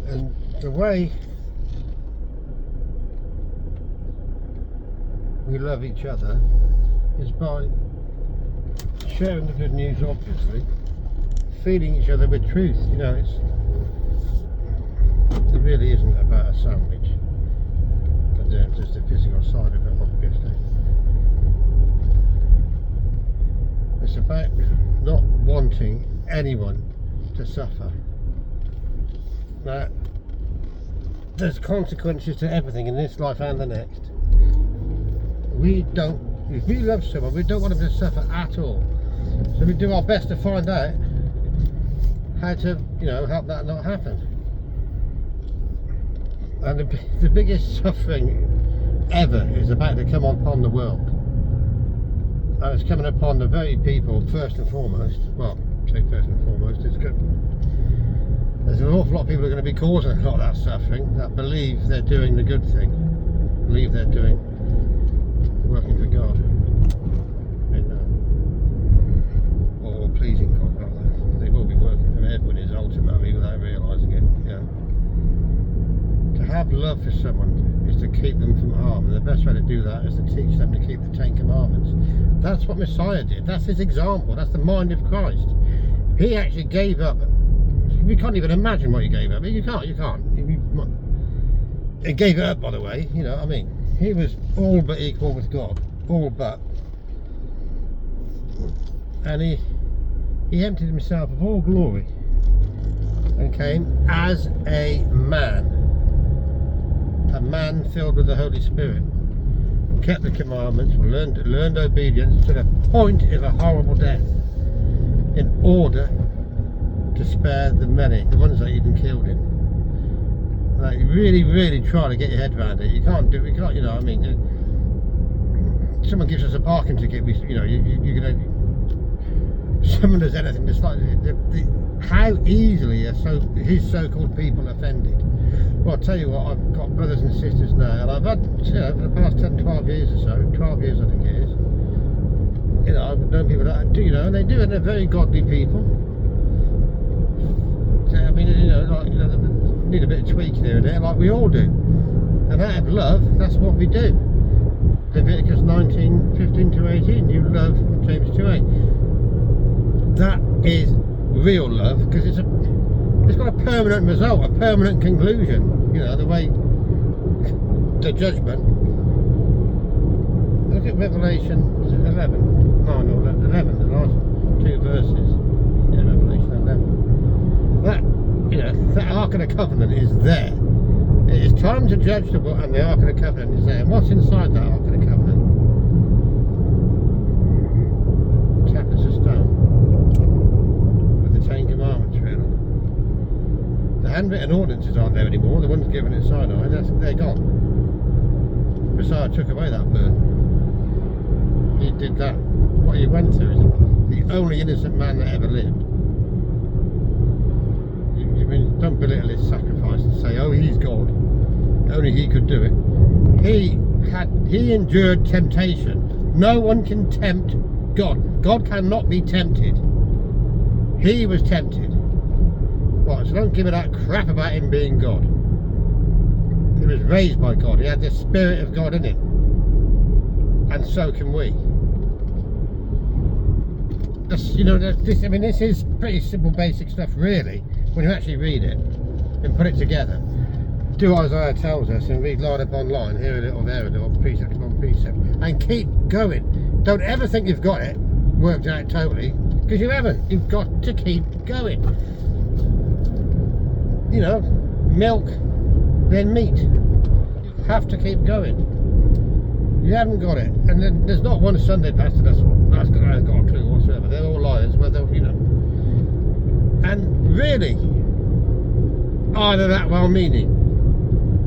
And the way we love each other is by sharing the good news, obviously, feeding each other with truth. You know, it really isn't about a sandwich, but there's just the physical side of it, obviously. It's about not wanting anyone to suffer. Now, there's consequences to everything in this life and the next. If we love someone, we don't want them to suffer at all. So we do our best to find out how to, help that not happen. And the biggest suffering ever is about to come upon the world. And it's coming upon the very people, first and foremost. Well, say first and foremost, there's an awful lot of people who are going to be causing a lot of that suffering, that believe they're doing the good thing, believe they're working for God, or pleasing God, rather. They will be working for Edwin is ultimately without realising it. To have love for someone is to keep them from harm, and the best way to do that is to teach them to keep the 10 Commandments. That's what Messiah did. That's his example. That's the mind of Christ. He actually gave up. We can't even imagine what he gave up. You can't. He gave it up, by the way. He was all but equal with God. All but. And he emptied himself of all glory and came as a man filled with the Holy Spirit, kept the commandments, learned obedience to the point of a horrible death, in order to spare the many, the ones that even killed him. Like, really try to get your head around it. You can't. Someone gives us a parking ticket, you're gonna. Someone does anything, just like how easily his so-called people offended. Well, I'll tell you what, I've got brothers and sisters now, and I've had, for the past 10, 12 years or so, 12 years I think it is, I've known people that do, and they do, and they're very godly people. So, need a bit of tweaking here and there, like we all do. And out of love, that's what we do. Leviticus 19:15-18, you love James 2:8. That is real love, because it's got a permanent result, a permanent conclusion. The way the judgment. Look at Revelation, is it 11? No, 11, the last two verses. Yeah, Revelation 11. That Ark of the Covenant is there. It is time to judge the world, and the Ark of the Covenant is there. And what's inside that Ark of the Covenant? Tablets of stone with the 10 Commandments written on them. The handwritten ordinances aren't there anymore. The ones given at Sinai, they're gone. Messiah took away that burden. He did that. What he went through is the only innocent man that ever lived. Don't belittle his sacrifice and say, oh, he's God, only he could do it. He endured temptation. No one can tempt God. God cannot be tempted. He was tempted. Right, so don't give me that crap about him being God. He was raised by God. He had the Spirit of God in him, and so can we. This is pretty simple, basic stuff, really, when you actually read it and put it together. Do Isaiah tells us, and read line upon line, here a little, there a little, precept upon precept, and keep going. Don't ever think you've got it worked out totally, because you haven't. You've got to keep going. Milk, then meat. You have to keep going. You haven't got it, and then there's not one Sunday pastor that's got a clue whatsoever. They're all liars, and really, are they that well-meaning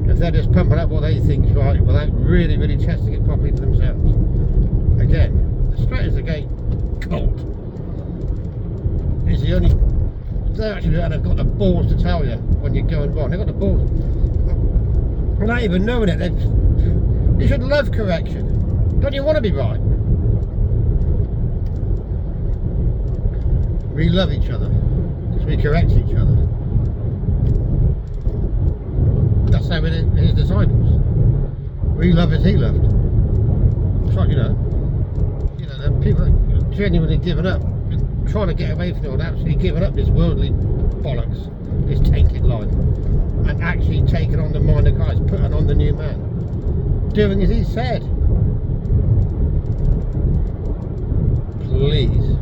if they're just pumping up what they think's right without really testing it properly to themselves? Again, the straight as the gate cult is the only. They've got the balls to tell you when you're going wrong. They've got the balls. Without even knowing it, you should love correction. Don't you want to be right? We love each other because we correct each other. We love as he loved. It's like, them people are genuinely giving up, trying to get away from it, actually giving up this worldly bollocks, this tainted life, and actually taking on the mind of Christ, putting on the new man, doing as he said. Please.